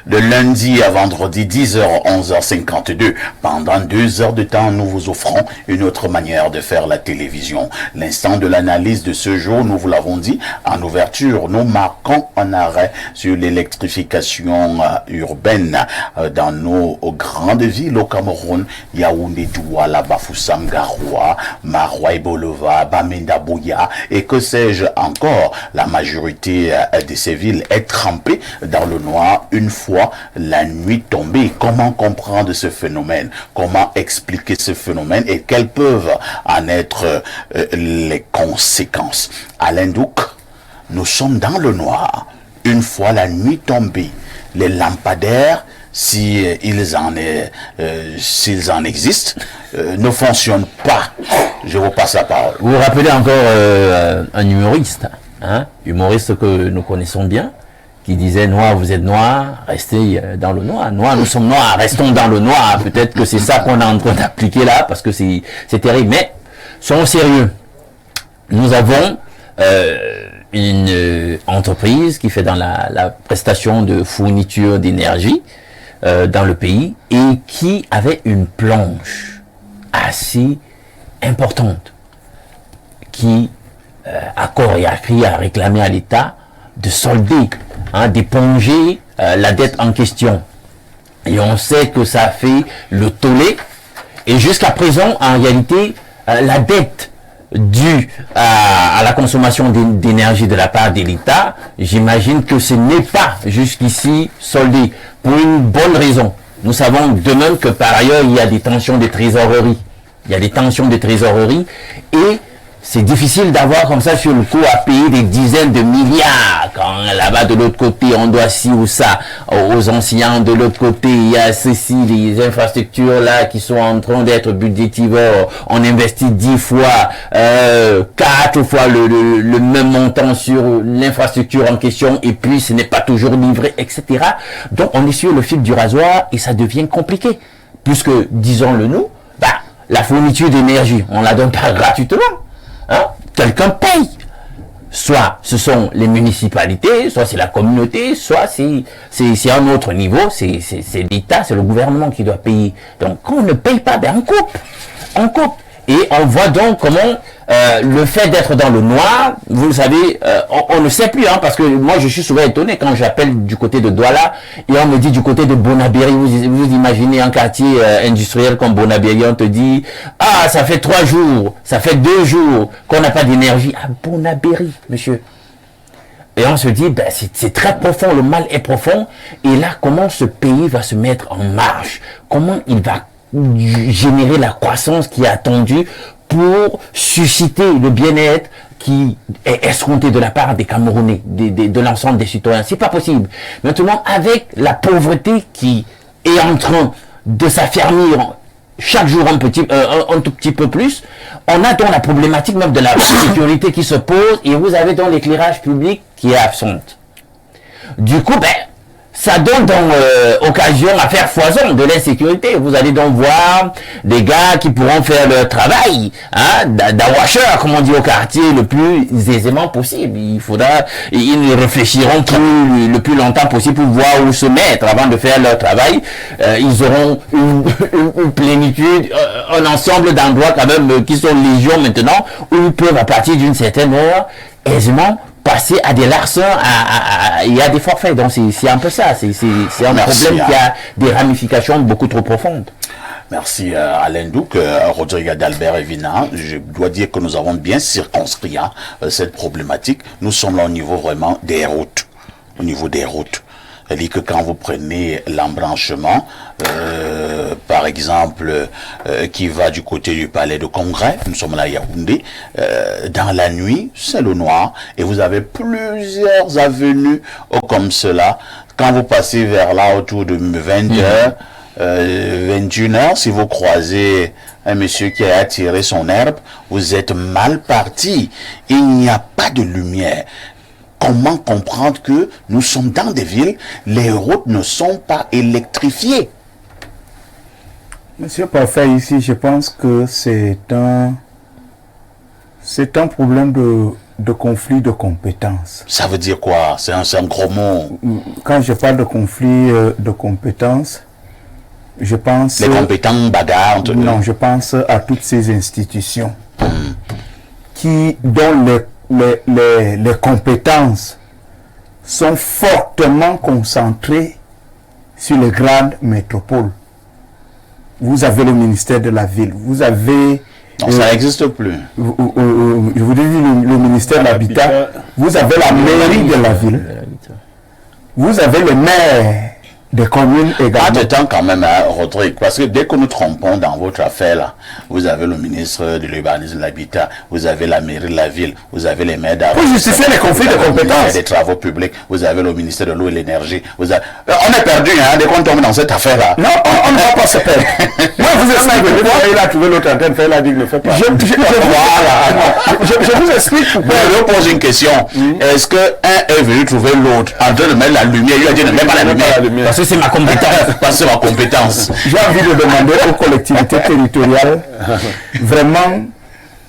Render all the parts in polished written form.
De lundi à vendredi, 10h, 11h52. Pendant 2 heures de temps, nous vous offrons une autre manière de faire la télévision. L'instant de l'analyse de ce jour, nous vous l'avons dit, en ouverture, nous marquons un arrêt sur l'électrification urbaine dans nos grandes villes au Cameroun. Yaoundé, Douala, Bafoussam, Garoua, Maroua et Bolova, Bamenda, Bouya et que sais-je encore. La majorité de ces villes est trempée dans le noir une fois la nuit tombée. Comment comprendre ce phénomène? Comment expliquer ce phénomène et quelles peuvent en être les conséquences? Alain Douc, nous sommes dans le noir. Une fois la nuit tombée, les lampadaires, s'ils en existent, ne fonctionnent pas. Je vous passe la parole. Vous vous rappelez encore un humoriste, humoriste que nous connaissons bien, qui disait noir, vous êtes noir, restez dans le noir. Noir, nous sommes noirs, restons dans le noir. Peut-être que c'est ça qu'on est en train d'appliquer là, parce que c'est terrible. Mais soyons sérieux. Nous avons une entreprise qui fait dans la prestation de fourniture d'énergie dans le pays et qui avait une planche assez importante qui à corps et à cri a réclamé à l'État de solder, d'éponger la dette en question. Et on sait que ça a fait le tollé. Et jusqu'à présent, en réalité, la dette due à la consommation d'énergie de la part de l'État, j'imagine que ce n'est pas jusqu'ici soldé. Pour une bonne raison. Nous savons de même que par ailleurs, il y a des tensions de trésorerie. Il y a des tensions de trésorerie et c'est difficile d'avoir comme ça sur le coup à payer des dizaines de milliards. Quand là-bas de l'autre côté, on doit ci ou ça aux anciens. De l'autre côté, il y a ceci, les infrastructures là qui sont en train d'être budgétivores. On investit 10 fois, 4 fois le même montant sur l'infrastructure en question et puis ce n'est pas toujours livré, etc. Donc on est sur le fil du rasoir et ça devient compliqué. Puisque, disons-le nous, la fourniture d'énergie, on la donne pas gratuitement. Quelqu'un paye. Soit ce sont les municipalités, soit c'est la communauté, soit c'est un autre niveau, c'est l'État, c'est le gouvernement qui doit payer. Donc quand on ne paye pas, on coupe. On coupe. Et on voit donc comment le fait d'être dans le noir, vous savez, on ne sait plus, parce que moi je suis souvent étonné quand j'appelle du côté de Douala et on me dit du côté de Bonabéry, vous imaginez un quartier industriel comme Bonabéry, on te dit, ça fait 3 jours, ça fait 2 jours qu'on n'a pas d'énergie à Bonabéry, monsieur. Et on se dit, c'est très profond, le mal est profond, et là comment ce pays va se mettre en marche, comment il va générer la croissance qui est attendue pour susciter le bien-être qui est escompté de la part des Camerounais, de l'ensemble des citoyens. C'est pas possible. Maintenant, avec la pauvreté qui est en train de s'affermir chaque jour un tout petit peu plus, on a donc la problématique même de la sécurité qui se pose et vous avez donc l'éclairage public qui est absente. Du coup, ça donne donc occasion à faire foison de l'insécurité. Vous allez donc voir des gars qui pourront faire leur travail, d'awasheur, comme on dit au quartier, le plus aisément possible. Ils réfléchiront le plus longtemps possible pour voir où se mettre avant de faire leur travail. Ils auront une plénitude, un ensemble d'endroits quand même qui sont légion maintenant, où ils peuvent à partir d'une certaine heure aisément passer à des larcins, il y a des forfaits. Donc c'est un peu ça, c'est un problème qui a des ramifications beaucoup trop profondes. Merci Alain Douc, Rodrigue d'Albert et Vina. Je dois dire que nous avons bien circonscrit cette problématique. Nous sommes là au niveau vraiment des routes. Au niveau des routes. C'est-à-dire que quand vous prenez l'embranchement, par exemple, qui va du côté du palais de congrès, nous sommes là à Yaoundé, dans la nuit, c'est le noir, et vous avez plusieurs avenues comme cela. Quand vous passez vers là autour de 20h, 21h, si vous croisez un monsieur qui a attiré son herbe, vous êtes mal parti. Il n'y a pas de lumière. Comment comprendre que nous sommes dans des villes, les routes ne sont pas électrifiées? Monsieur Parfait, ici, je pense que c'est un problème de conflit de compétences. Ça veut dire quoi? C'est un gros mot. Quand je parle de conflit de compétences, je pense... Les compétents bagarres entre eux. Non, je pense à toutes ces institutions dont les compétences sont fortement concentrées sur les grandes métropoles. Vous avez le ministère de la ville, vous avez... Non, ça n'existe plus. Je vous dis le ministère de l'Habitat, vous avez la mairie de la ville, vous avez le maire des communes également. Pas de temps quand même, hein, Rodrigue, parce que dès que nous trompons dans votre affaire là, vous avez le ministre de l'Urbanisme et de l'Habitat, vous avez la mairie de la ville, vous avez les maires d'arrondissement. Pour justifier les conflits de compétences. Des travaux publics, vous avez le ministère de l'eau et de l'énergie. On est perdu, hein, dès qu'on tombe dans cette affaire là. Non, on ne va pas se perdre. Moi, vous explique pourquoi il a trouvé l'autre antenne, il a dit qu'il ne fait pas. Je vous explique pourquoi. Je vous pose une question. Est-ce qu'un est venu trouver l'autre en train de mettre la lumière? Il a dit ne mets pas la lumière. Parce que c'est ma compétence. Parce que c'est ma compétence. J'ai envie de demander aux collectivités territoriales vraiment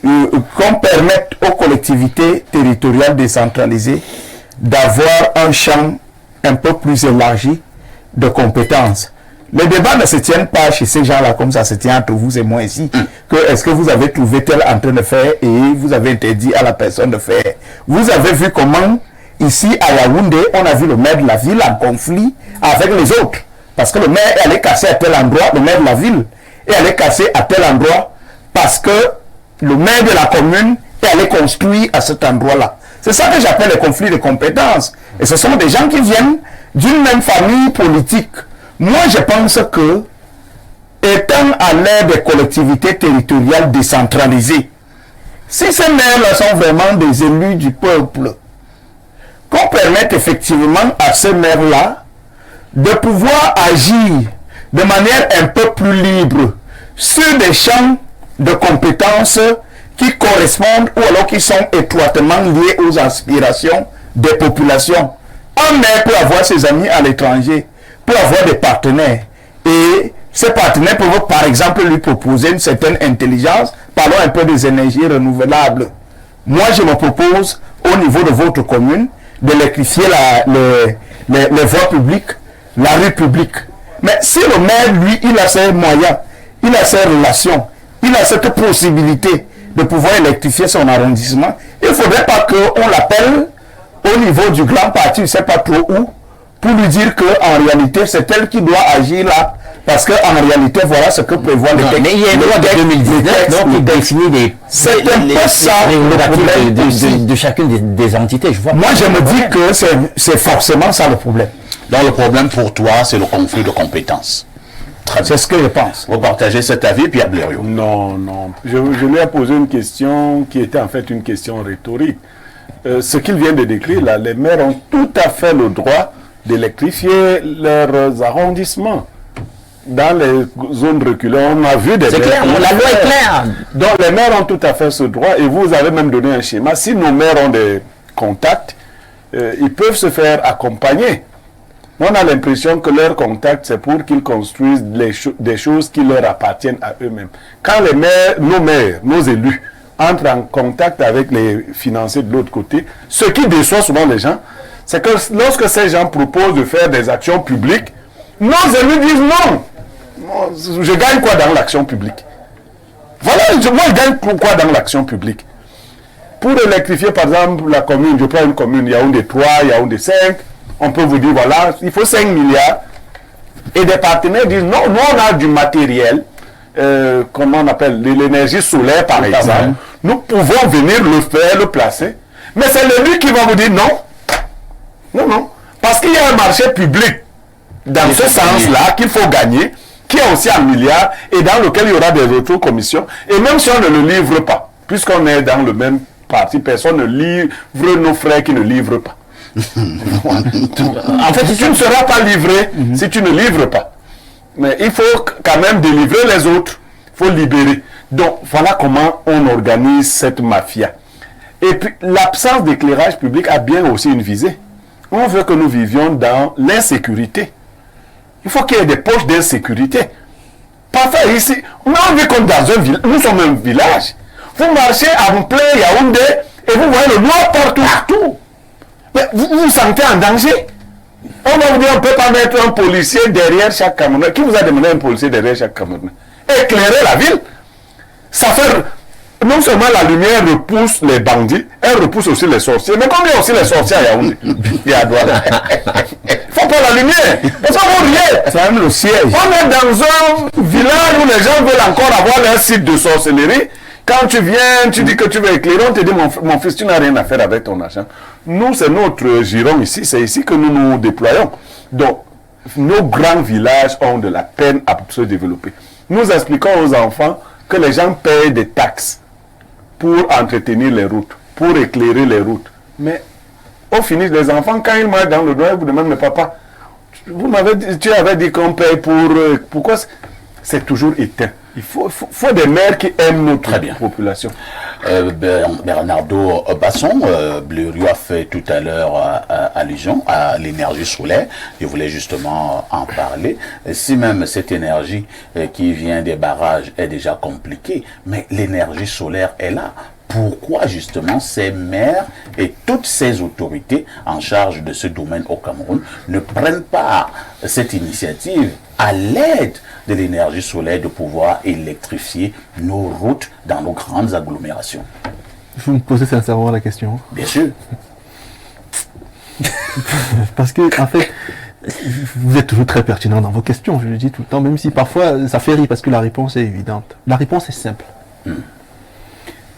qu'on permette aux collectivités territoriales décentralisées d'avoir un champ un peu plus élargi de compétences. Les débats ne se tiennent pas chez ces gens-là comme ça se tient entre vous et moi ici. Est-ce que vous avez trouvé tel en train de faire et vous avez interdit à la personne de faire? Vous avez vu comment ici à Yaoundé, on a vu le maire de la ville en conflit avec les autres. Parce que le maire est allé casser à tel endroit, le maire de la ville est allé casser à tel endroit parce que le maire de la commune est allé construire à cet endroit-là. C'est ça que j'appelle les conflits de compétences. Et ce sont des gens qui viennent d'une même famille politique. Moi, je pense que, étant à l'ère des collectivités territoriales décentralisées, si ces maires-là sont vraiment des élus du peuple, qu'on permette effectivement à ces maires-là de pouvoir agir de manière un peu plus libre sur des champs de compétences qui correspondent ou alors qui sont étroitement liés aux aspirations des populations. Un maire peut avoir ses amis à l'étranger, peut avoir des partenaires. Et ces partenaires peuvent par exemple lui proposer une certaine intelligence. Parlons un peu des énergies renouvelables. Moi, je me propose au niveau de votre commune d'électrifier les voies publiques, la rue publique. Mais si le maire, lui, il a ses moyens, il a ses relations, il a cette possibilité de pouvoir électrifier son arrondissement, il ne faudrait pas qu'on l'appelle au niveau du grand parti, je ne sais pas trop où, pour lui dire qu'en réalité, c'est elle qui doit agir là. Parce qu'en réalité, voilà ce que prévoit le texte. Mais il y a une loi de 2019 qui définit les prérogatives de chacune des entités. Je vois. Moi, je me dis que c'est forcément ça le problème. Donc le problème pour toi, c'est le conflit de compétences. C'est ce que je pense. Vous partagez cet avis, Pierre Blériot? Non. Je lui ai posé une question qui était en fait une question rhétorique. Ce qu'il vient de décrire, là, les maires ont tout à fait le droit d'électrifier leurs arrondissements. Dans les zones reculées, on a vu des... C'est clair, la loi est claire. Donc les maires ont tout à fait ce droit et vous avez même donné un schéma. Si nos maires ont des contacts, ils peuvent se faire accompagner. On a l'impression que leur contact, c'est pour qu'ils construisent des choses qui leur appartiennent à eux-mêmes. Quand les maires, nos élus, entrent en contact avec les financiers de l'autre côté, ce qui déçoit souvent les gens, c'est que lorsque ces gens proposent de faire des actions publiques, nos élus disent non. Je gagne quoi dans l'action publique? Voilà, moi je gagne quoi dans l'action publique? Pour électrifier par exemple la commune, je prends une commune, Yaoundé 3, Yaoundé 5, on peut vous dire voilà, il faut 5 milliards. Et des partenaires disent non, nous on a du matériel, comment on appelle, l'énergie solaire par exemple. Nous pouvons venir le faire, le placer. Mais c'est l'élu qui va vous dire non. Non. Parce qu'il y a un marché public dans ce sens-là qu'il faut gagner, qui est aussi un milliard et dans lequel il y aura des retours-commissions. Et même si on ne le livre pas, puisqu'on est dans le même parti, personne ne livre nos frères qui ne livrent pas. En fait, si tu ne seras pas livré, si tu ne livres pas, mais il faut quand même délivrer les autres. Il faut libérer. Donc, voilà comment on organise cette mafia. Et puis, l'absence d'éclairage public a bien aussi une visée. On veut que nous vivions dans l'insécurité. Il faut qu'il y ait des poches d'insécurité. Parfois, ici, on a envie comme dans un village. Nous sommes un village. Vous marchez en plein Yaoundé Et vous voyez le noir partout. Mais vous vous sentez en danger. On va vous dire, on ne peut pas mettre un policier derrière chaque Camerounais. Qui vous a demandé un policier derrière chaque Camerounais? Éclairer la ville. Ça fait... Non seulement la lumière repousse les bandits, elle repousse aussi les sorciers. Mais comme il y a aussi les sorciers à Yaoundé, il y a Douala. Il ne faut pas la lumière. Parce qu'on vous riez. C'est même le siège. On est dans un village où les gens veulent encore avoir leur site de sorcellerie. Quand tu viens, tu dis que tu veux éclairer, on te dit mon fils, tu n'as rien à faire avec ton argent. Nous, c'est notre giron ici, c'est ici que nous nous déployons. Donc, nos grands villages ont de la peine à se développer. Nous expliquons aux enfants que les gens payent des taxes pour entretenir les routes, pour éclairer les routes. Mais au finish, les enfants, quand ils marchent dans le noir, ils vous demandent, mais papa, tu avais dit qu'on paye pour... pourquoi c'est toujours éteint? Il faut des maires qui aiment notre population. Bernardo Basson, Blériot a fait tout à l'heure allusion à l'énergie solaire. Je voulais justement en parler. Si même cette énergie qui vient des barrages est déjà compliquée, mais l'énergie solaire est là. Pourquoi justement ces maires et toutes ces autorités en charge de ce domaine au Cameroun ne prennent pas cette initiative à l'aide de l'énergie solaire de pouvoir électrifier nos routes dans nos grandes agglomérations? Vous me posez sincèrement la question. Bien sûr. Parce que, en fait, vous êtes toujours très pertinent dans vos questions, je le dis tout le temps, même si parfois ça fait rire parce que la réponse est évidente. La réponse est simple.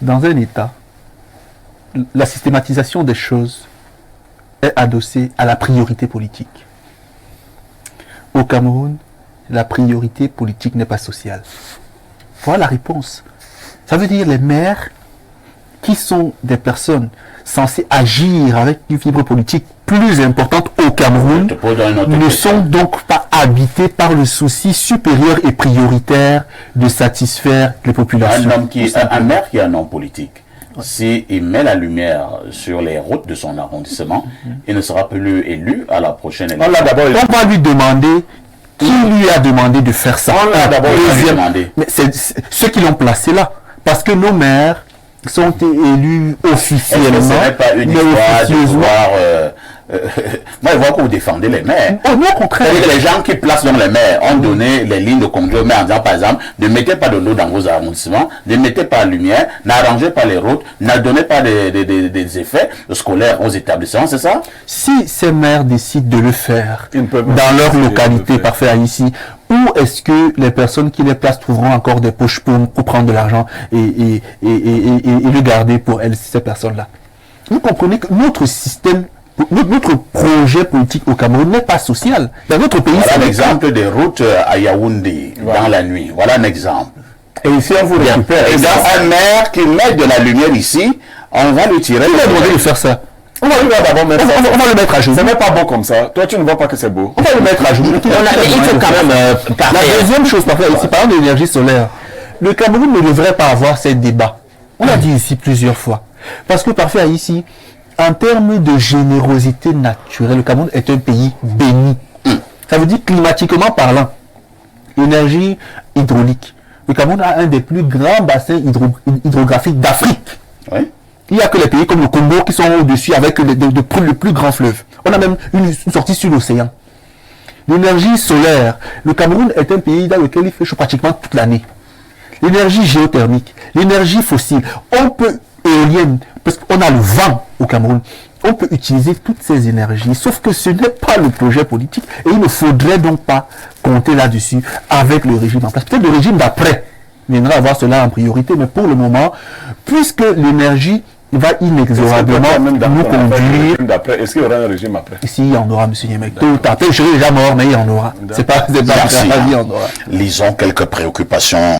Dans un État, la systématisation des choses est adossée à la priorité politique. Au Cameroun, la priorité politique n'est pas sociale. Voilà la réponse. Ça veut dire les maires qui sont des personnes censées agir avec une fibre politique plus importante au Cameroun ne sont donc pas habités par le souci supérieur et prioritaire de satisfaire les populations. Un maire qui est un homme politique, s'il met la lumière sur les routes de son arrondissement, il ne sera plus élu à la prochaine élection. On va lui demander qui lui a demandé de faire ça. On l'a d'abord demandé. Mais c'est ceux qui l'ont placé là. Parce que nos maires sont élus officiellement. Est-ce que ce n'est pas une histoire de pouvoir... moi, je vois que vous défendez les maires. Oh non, au contraire. C'est-à-dire que les gens qui placent dans les maires ont donné les lignes de conduite aux maires en disant, par exemple, ne mettez pas de l'eau dans vos arrondissements, ne mettez pas de lumière, n'arrangez pas les routes, ne donnez pas des effets scolaires aux établissements, c'est ça? Si ces maires décident de le faire Ils peuvent dans leur décider de localité, le faire. parfait ici, où est-ce que les personnes qui les placent trouveront encore des poches pour prendre de l'argent et le garder pour elles, ces personnes-là? Vous comprenez que notre système, notre projet politique au Cameroun n'est pas social. Dans notre pays, Voilà c'est l'exemple des routes à Yaoundé, dans la nuit. Voilà un exemple. Et ici, on vous récupère. Et dans un maire qui met de la lumière ici, on va lui tirer. Qui a demandé de faire ça? On va d'abord mettre ça. On va le mettre à jour. Ce n'est pas beau comme ça. Toi, tu ne vois pas que c'est beau. On va le mettre à jour. Il faut quand même La deuxième chose, parfois, ici, parlant de l'énergie solaire, le Cameroun ne devrait pas avoir ces débats. On l'a dit ici plusieurs fois. Parce que parfois ici, en termes de générosité naturelle, le Cameroun est un pays béni. Ça veut dire climatiquement parlant, énergie hydraulique. Le Cameroun a un des plus grands bassins hydrographiques d'Afrique. Oui. Il n'y a que les pays comme le Congo qui sont au-dessus avec le plus grand fleuve. On a même une sortie sur l'océan. L'énergie solaire. Le Cameroun est un pays dans lequel il fait chaud pratiquement toute l'année. L'énergie géothermique, l'énergie fossile, on peut, éolienne, parce qu'on a le vent au Cameroun, on peut utiliser toutes ces énergies, sauf que ce n'est pas le projet politique et il ne faudrait donc pas compter là-dessus avec le régime en place. Peut-être le régime d'après viendra avoir cela en priorité, mais pour le moment, puisque l'énergie va inexorablement nous conduire. Est-ce qu'il y aura un régime après? Si, il y en aura, M. Niemek. Tôt ou tard, je serai déjà mort, mais il y en aura. C'est pas grave, il y en aura. Lisons quelques préoccupations